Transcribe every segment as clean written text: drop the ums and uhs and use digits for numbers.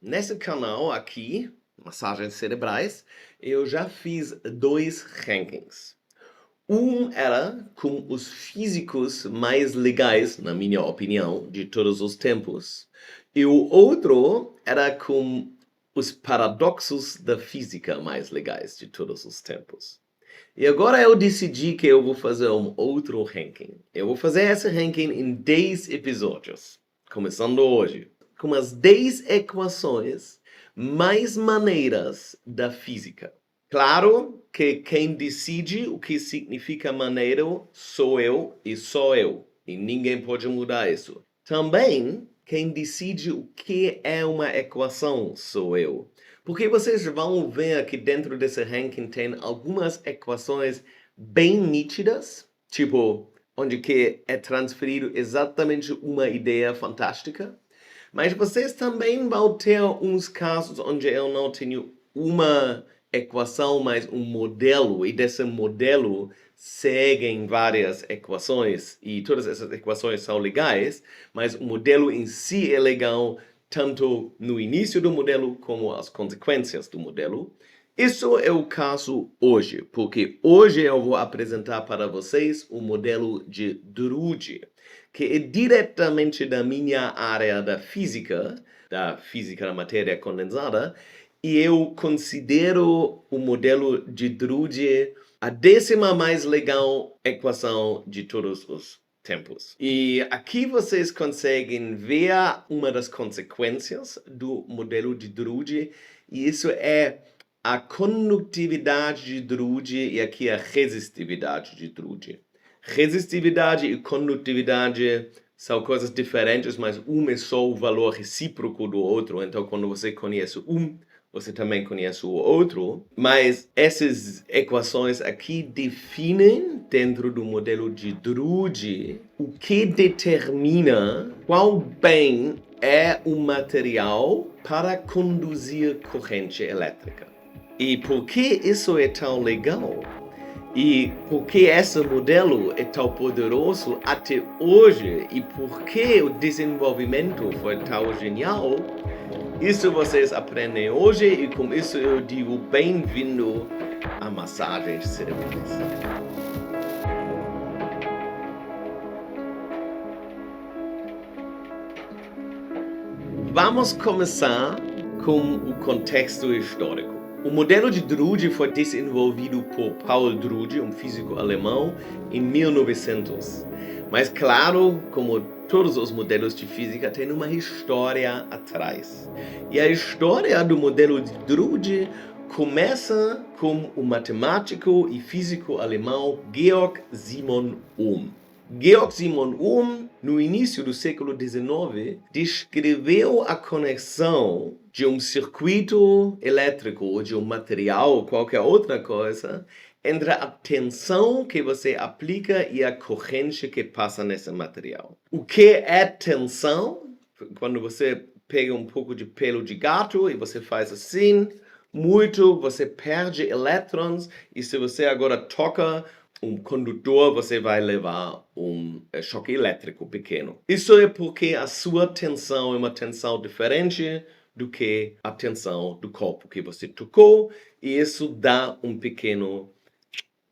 Nesse canal aqui, Massagens Cerebrais, eu já fiz 2 rankings. Um era com os físicos mais legais, na minha opinião, de todos os tempos. E o outro era com os paradoxos da física mais legais de todos os tempos. E agora eu decidi que eu vou fazer um outro ranking. Eu vou fazer esse ranking em 10 episódios, começando hoje, com as 10 equações mais maneiras da física. Claro que quem decide o que significa maneiro sou eu e só eu, e ninguém pode mudar isso. Também, quem decide o que é uma equação sou eu. Porque vocês vão ver que dentro desse ranking tem algumas equações bem nítidas, tipo, onde que é transferido exatamente uma ideia fantástica. Mas vocês também vão ter uns casos onde eu não tenho uma equação, mas um modelo, e desse modelo seguem várias equações, e todas essas equações são legais, mas o modelo em si é legal tanto no início do modelo como as consequências do modelo. Isso é o caso hoje, porque hoje eu vou apresentar para vocês o modelo de Drude, que é diretamente da minha área da física da matéria condensada, e eu considero o modelo de Drude a 10ª mais legal equação de todos os tempos. E aqui vocês conseguem ver uma das consequências do modelo de Drude, e isso é a condutividade de Drude e aqui a resistividade de Drude. Resistividade e condutividade são coisas diferentes, mas um é só o valor recíproco do outro. Então, quando você conhece um, você também conhece o outro. Mas essas equações aqui definem, dentro do modelo de Drude, o que determina qual bem é o material para conduzir corrente elétrica. E por que isso é tão legal? E por que esse modelo é tão poderoso até hoje? E por que o desenvolvimento foi tão genial? Isso vocês aprendem hoje e com isso eu digo bem-vindo a Massagens Cerebrais. Vamos começar com o contexto histórico. O modelo de Drude foi desenvolvido por Paul Drude, um físico alemão, em 1900. Mas claro, como todos os modelos de física, tem uma história atrás. E a história do modelo de Drude começa com o matemático e físico alemão Georg Simon Ohm. Georg Simon Ohm, no início do século XIX, descreveu a conexão de um circuito elétrico ou de um material ou qualquer outra coisa entre a tensão que você aplica e a corrente que passa nesse material. O que é tensão? Quando você pega um pouco de pelo de gato e você faz assim, muito, você perde elétrons, e se você agora toca um condutor, você vai levar um choque elétrico pequeno. Isso é porque a sua tensão é uma tensão diferente do que a tensão do corpo que você tocou, e isso dá um pequeno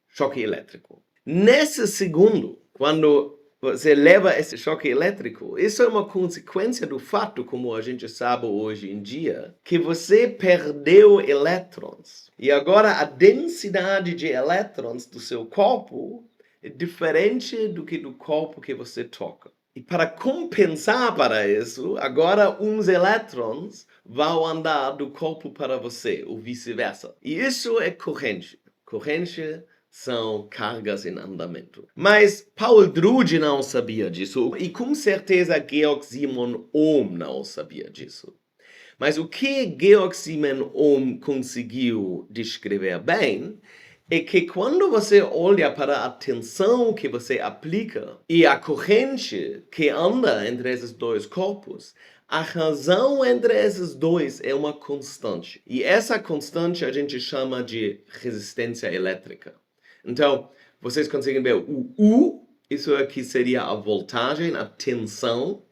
choque elétrico. Nesse segundo, quando você leva esse choque elétrico, isso é uma consequência do fato, como a gente sabe hoje em dia, que você perdeu elétrons. E agora a densidade de elétrons do seu corpo é diferente do que do corpo que você toca. E para compensar para isso, agora uns elétrons vão andar do corpo para você, ou vice-versa. E isso é corrente. Corrente são cargas em andamento. Mas Paul Drude não sabia disso, e com certeza Georg Simon Ohm não sabia disso. Mas o que Georg Simon Ohm conseguiu descrever bem é que quando você olha para a tensão que você aplica e a corrente que anda entre esses dois corpos, a razão entre esses dois é uma constante. E essa constante a gente chama de resistência elétrica. Então, vocês conseguem ver o U, isso aqui seria a voltagem, a tensão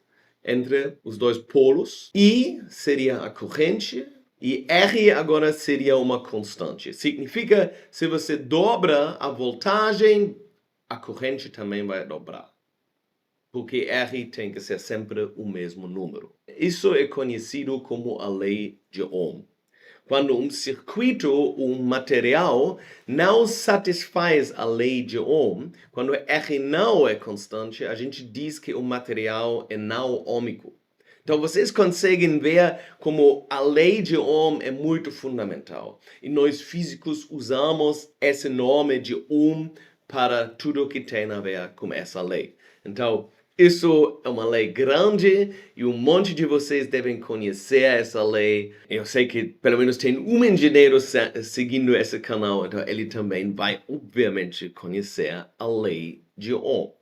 entre os dois polos. I seria a corrente e R agora seria uma constante. Significa, se você dobra a voltagem, a corrente também vai dobrar. Porque R tem que ser sempre o mesmo número. Isso é conhecido como a lei de Ohm. Quando um circuito, um material, não satisfaz a lei de Ohm, quando R não é constante, a gente diz que o material é não ôhmico. Então, vocês conseguem ver como a lei de Ohm é muito fundamental. E nós físicos usamos esse nome de Ohm para tudo que tem a ver com essa lei. Então, isso é uma lei grande e um monte de vocês devem conhecer essa lei. Eu sei que pelo menos tem um engenheiro seguindo esse canal, então ele também vai, obviamente, conhecer a lei de Ohm.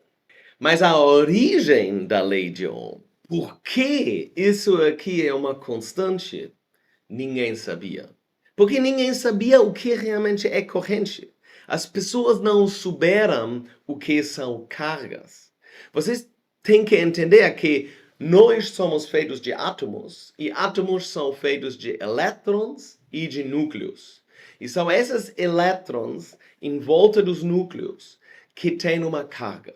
Mas a origem da lei de Ohm, por que isso aqui é uma constante? Ninguém sabia. Porque ninguém sabia o que realmente é corrente. As pessoas não souberam o que são cargas. Vocês têm que entender que nós somos feitos de átomos, e átomos são feitos de elétrons e de núcleos. E são esses elétrons em volta dos núcleos que têm uma carga.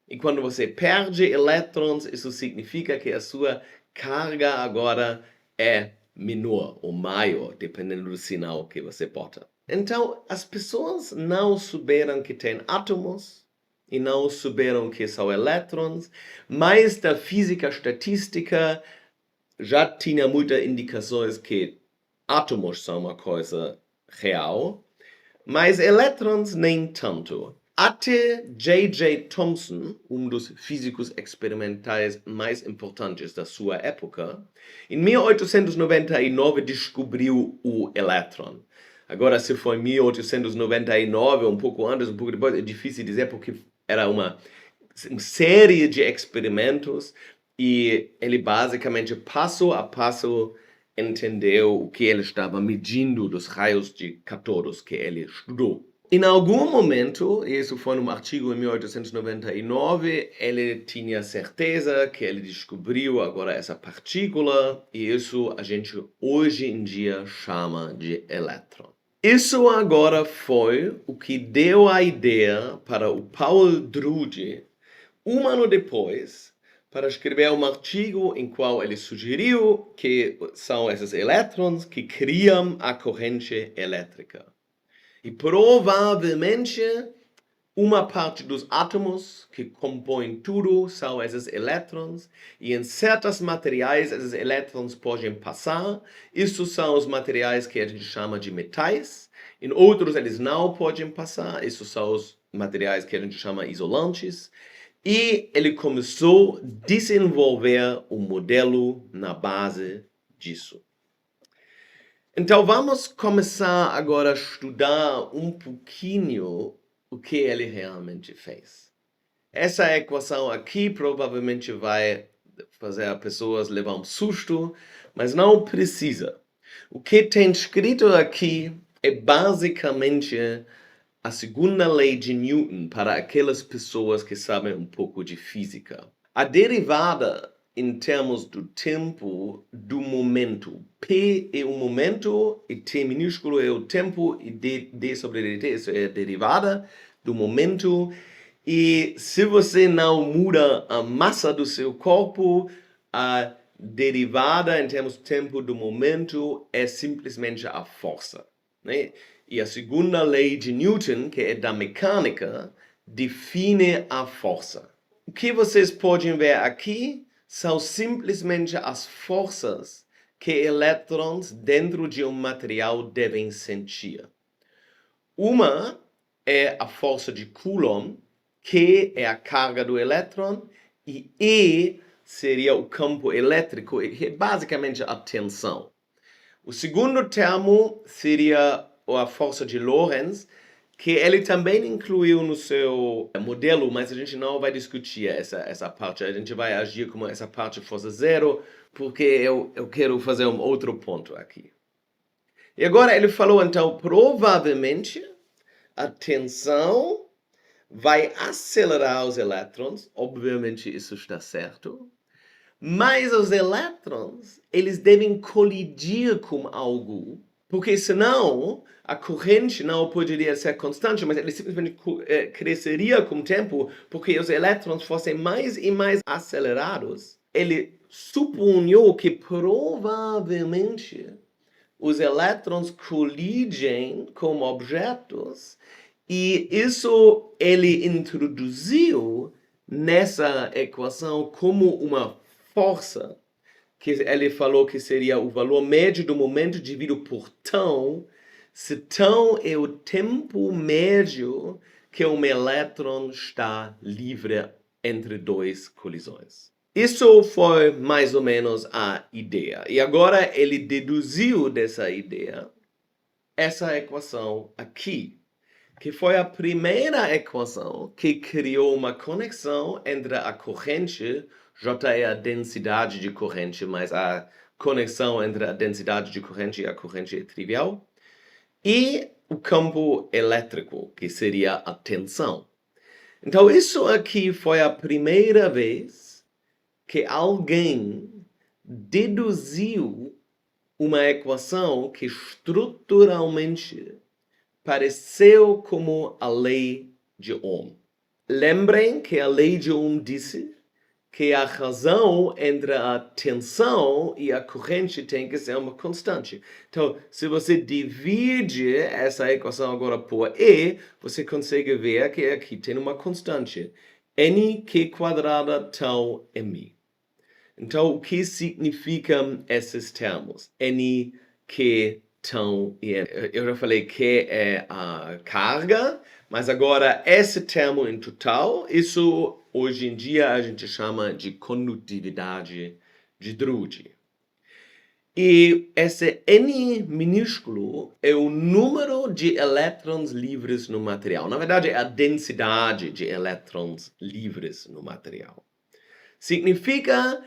E quando você perde elétrons, isso significa que a sua carga agora é menor ou maior, dependendo do sinal que você bota. Então, as pessoas não souberam que tem átomos e não souberam que são elétrons, mas da física estatística já tinha muitas indicações que átomos são uma coisa real, mas elétrons nem tanto. Até J.J. Thomson, dos físicos experimentais mais importantes da sua época, em 1899 descobriu o elétron. Agora, se foi em 1899, um pouco antes, um pouco depois, é difícil dizer porque era uma série de experimentos e ele basicamente, passo a passo, entendeu o que ele estava medindo dos raios de cátodos que ele estudou. Em algum momento, isso foi num artigo em 1899, ele tinha certeza que ele descobriu agora essa partícula, e isso a gente hoje em dia chama de elétron. Isso agora foi o que deu a ideia para o Paul Drude, um ano depois, para escrever um artigo em qual ele sugeriu que são esses elétrons que criam a corrente elétrica. E provavelmente uma parte dos átomos que compõem tudo são esses elétrons, e em certos materiais esses elétrons podem passar. Isso são os materiais que a gente chama de metais. Em outros eles não podem passar. Isso são os materiais que a gente chama isolantes. E ele começou a desenvolver um modelo na base disso. Então vamos começar agora a estudar um pouquinho o que ele realmente fez. Essa equação aqui provavelmente vai fazer as pessoas levar um susto, mas não precisa. O que tem escrito aqui é basicamente a segunda lei de Newton para aquelas pessoas que sabem um pouco de física. A derivada em termos do tempo do momento. P é o momento, e T minúsculo é o tempo, e D sobre dt, isso é a derivada do momento. E se você não muda a massa do seu corpo, a derivada em termos do tempo do momento é simplesmente a força, né? E a segunda lei de Newton, que é da mecânica, define a força. O que vocês podem ver aqui são simplesmente as forças que elétrons dentro de um material devem sentir. Uma é a força de Coulomb, Q é a carga do elétron, e E seria o campo elétrico, que é basicamente a tensão. O segundo termo seria a força de Lorentz, que ele também incluiu no seu modelo, mas a gente não vai discutir essa parte. A gente vai agir como essa parte força zero, porque eu quero fazer um outro ponto aqui. E agora ele falou, então, provavelmente a tensão vai acelerar os elétrons. Obviamente isso está certo. Mas os elétrons, eles devem colidir com algo, porque senão a corrente não poderia ser constante, mas ele simplesmente cresceria com o tempo, porque os elétrons fossem mais e mais acelerados. Ele supunhou que provavelmente os elétrons colidem com objetos, e isso ele introduziu nessa equação como uma força, que ele falou que seria o valor médio do momento dividido por tão, se tão é o tempo médio que um elétron está livre entre duas colisões. Isso foi mais ou menos a ideia. E agora ele deduziu dessa ideia essa equação aqui, que foi a primeira equação que criou uma conexão entre a corrente, J é a densidade de corrente, mas a conexão entre a densidade de corrente e a corrente é trivial, e o campo elétrico, que seria a tensão. Então, isso aqui foi a primeira vez que alguém deduziu uma equação que estruturalmente pareceu como a lei de Ohm. Lembrem que a lei de Ohm disse que a razão entre a tensão e a corrente tem que ser uma constante. Então, se você divide essa equação agora por E, você consegue ver que aqui tem uma constante. Nq quadrada tau m. Então, o que significam esses termos? N, Q, tão e M. Eu já falei que é a carga, mas agora esse termo em total, isso hoje em dia a gente chama de condutividade de Drude. E esse N minúsculo é o número de elétrons livres no material. Na verdade, é a densidade de elétrons livres no material. Significa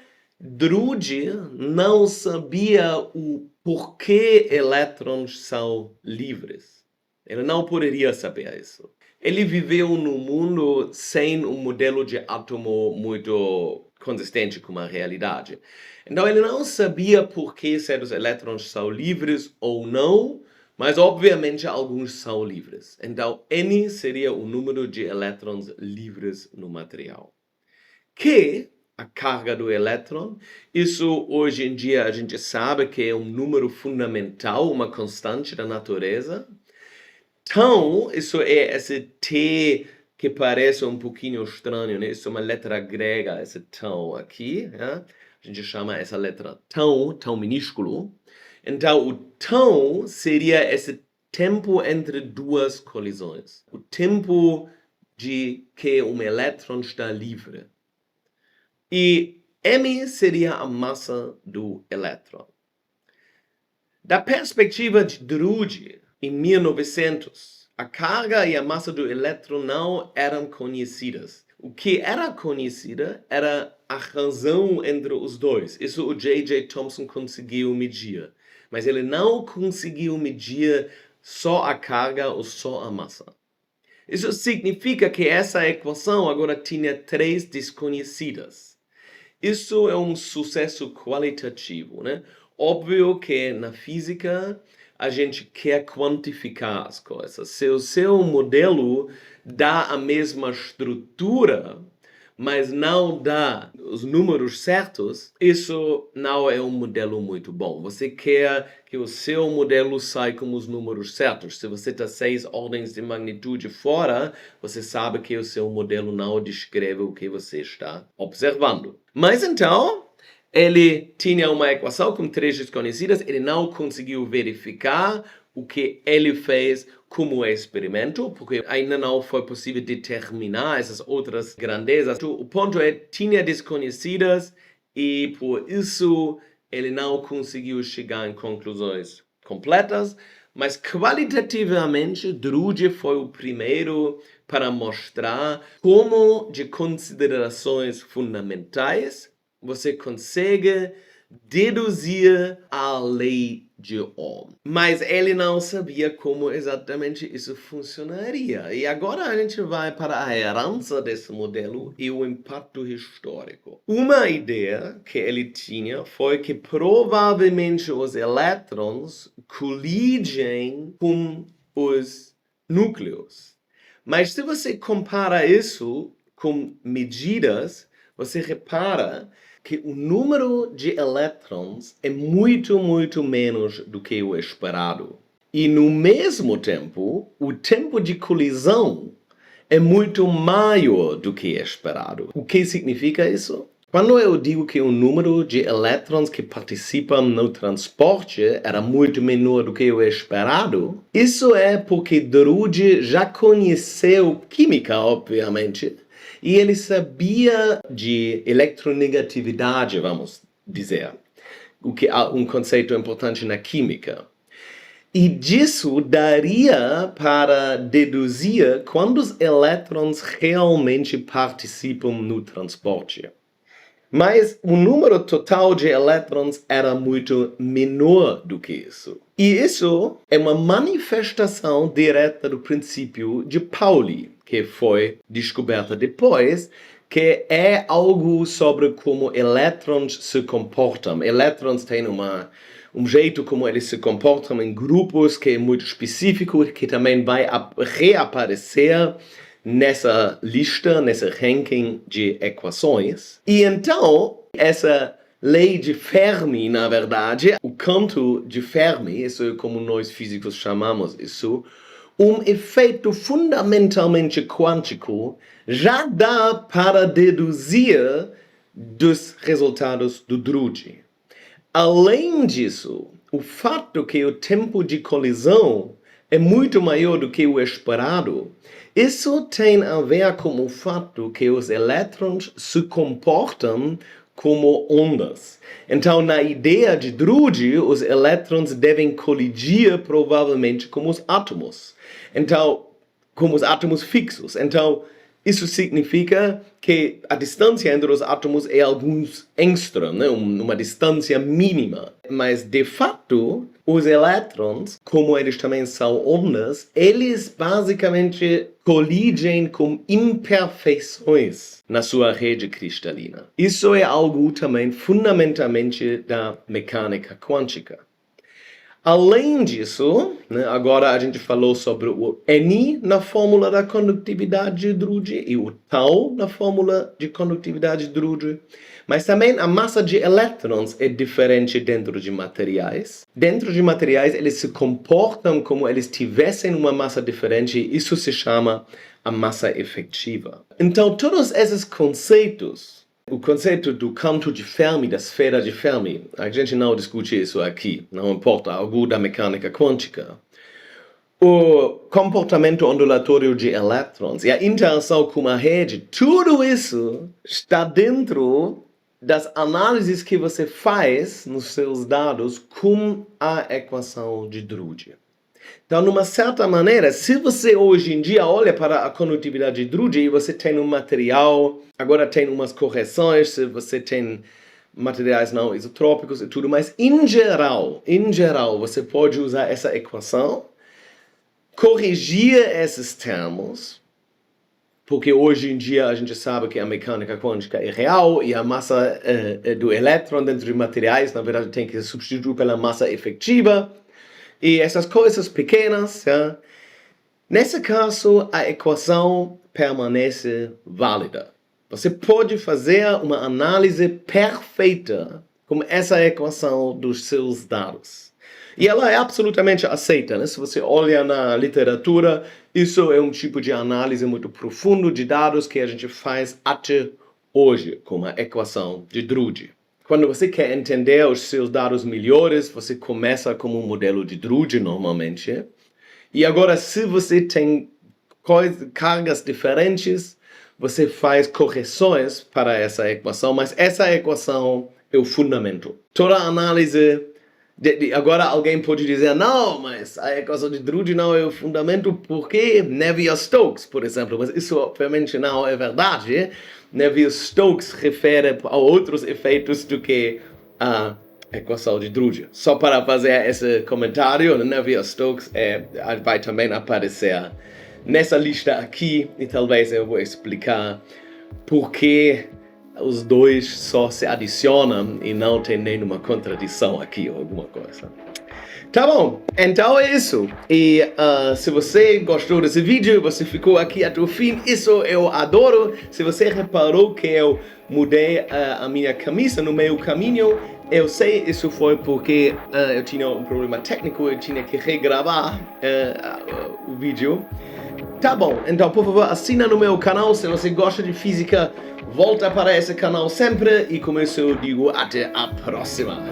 Drude não sabia o porquê elétrons são livres. Ele não poderia saber isso. Ele viveu num mundo sem um modelo de átomo muito consistente com a realidade. Então ele não sabia por que certos elétrons são livres ou não, mas obviamente alguns são livres. Então N seria o número de elétrons livres no material. Que a carga do elétron, isso hoje em dia a gente sabe que é um número fundamental, uma constante da natureza. Então, isso é esse T que parece um pouquinho estranho, né? Isso é uma letra grega, esse tão aqui, né? A gente chama essa letra tão minúsculo. Então, o tão seria esse tempo entre duas colisões. O tempo de que um elétron está livre. E m seria a massa do elétron. Da perspectiva de Drude, em 1900, a carga e a massa do elétron não eram conhecidas. O que era conhecida era a razão entre os dois. Isso o J.J. Thomson conseguiu medir. Mas ele não conseguiu medir só a carga ou só a massa. Isso significa que essa equação agora tinha três desconhecidas. Isso é um sucesso qualitativo, né? Óbvio que na física a gente quer quantificar as coisas. Se o seu modelo dá a mesma estrutura, mas não dá os números certos, isso não é um modelo muito bom. Você quer que o seu modelo saia com os números certos. Se você está 6 ordens de magnitude fora, você sabe que o seu modelo não descreve o que você está observando. Mas então, ele tinha uma equação com três desconhecidas, ele não conseguiu verificar o que ele fez como experimento, porque ainda não foi possível determinar essas outras grandezas. O ponto é, tinha desconhecidas e por isso ele não conseguiu chegar em conclusões completas, mas qualitativamente Drude foi o primeiro para mostrar como de considerações fundamentais você consegue deduzir a lei de Ohm. Mas ele não sabia como exatamente isso funcionaria. E agora a gente vai para a herança desse modelo e o impacto histórico. Uma ideia que ele tinha foi que provavelmente os elétrons colidem com os núcleos. Mas se você compara isso com medidas, você repara que o número de elétrons é muito, muito menos do que o esperado. E, no mesmo tempo, o tempo de colisão é muito maior do que esperado. O que significa isso? Quando eu digo que o número de elétrons que participam no transporte era muito menor do que o esperado, isso é porque Drude já conheceu química, obviamente, e ele sabia de eletronegatividade, vamos dizer, o que é um conceito importante na química. E disso daria para deduzir quando os elétrons realmente participam no transporte. Mas o número total de elétrons era muito menor do que isso. E isso é uma manifestação direta do princípio de Pauli, que foi descoberta depois, que é algo sobre como elétrons se comportam. Elétrons têm um jeito como eles se comportam em grupos que é muito específico, que também vai reaparecer nessa lista, nesse ranking de equações. E então, essa lei de Fermi, na verdade, o canto de Fermi, isso é como nós físicos chamamos isso, um efeito fundamentalmente quântico, já dá para deduzir dos resultados do Drude. Além disso, o fato que o tempo de colisão é muito maior do que o esperado, isso tem a ver com o fato que os elétrons se comportam como ondas. Então, na ideia de Drude, os elétrons devem colidir provavelmente com os átomos. Então, como os átomos fixos. Então, isso significa que a distância entre os átomos é alguns angstrom, né? Uma distância mínima. Mas, de fato, os elétrons, como eles também são ondas, eles basicamente colidem com imperfeições na sua rede cristalina. Isso é algo também fundamentalmente da mecânica quântica. Além disso, né, agora a gente falou sobre o N na fórmula da condutividade de Drude e o tau na fórmula de condutividade de Drude, mas também a massa de elétrons é diferente dentro de materiais. Dentro de materiais, eles se comportam como eles tivessem uma massa diferente, e isso se chama a massa efetiva. Então, todos esses conceitos, o conceito do canto de Fermi, da esfera de Fermi, a gente não discute isso aqui, não importa, algo da mecânica quântica. O comportamento ondulatório de elétrons e a interação com a rede, tudo isso está dentro das análises que você faz nos seus dados com a equação de Drude. Então, de uma certa maneira, se você hoje em dia olha para a condutividade de Drude e você tem um material, agora tem umas correções, se você tem materiais não isotrópicos e tudo, mas em geral, você pode usar essa equação, corrigir esses termos, porque hoje em dia a gente sabe que a mecânica quântica é real e a massa do elétron dentro de materiais, na verdade, tem que ser substituída pela massa efetiva. E essas coisas pequenas, ja? Nesse caso, a equação permanece válida. Você pode fazer uma análise perfeita com essa equação dos seus dados. E ela é absolutamente aceita, né? Se você olha na literatura, isso é um tipo de análise muito profundo de dados que a gente faz até hoje com a equação de Drude. Quando você quer entender os seus dados melhores, você começa com um modelo de Drude normalmente. E agora, se você tem cargas diferentes, você faz correções para essa equação, mas essa equação é o fundamento. Toda análise... Agora alguém pode dizer, não, mas a equação de Drude não é o fundamento porque Navier-Stokes, por exemplo. Mas isso obviamente não é verdade. Navier-Stokes refere a outros efeitos do que equação de Drúgia. Só para fazer esse comentário, Navier-Stokes vai também aparecer nessa lista aqui, e talvez eu vou explicar por que os dois só se adicionam e não tem nenhuma contradição aqui ou alguma coisa. Tá bom, então é isso. E se você gostou desse vídeo, você ficou aqui até o fim, isso eu adoro. Se você reparou que eu mudei a minha camisa no meio caminho, eu sei isso foi porque eu tinha um problema técnico, eu tinha que regravar o vídeo. Tá bom, então por favor assina no meu canal se você gosta de física. Volta para esse canal sempre e com isso eu digo até a próxima.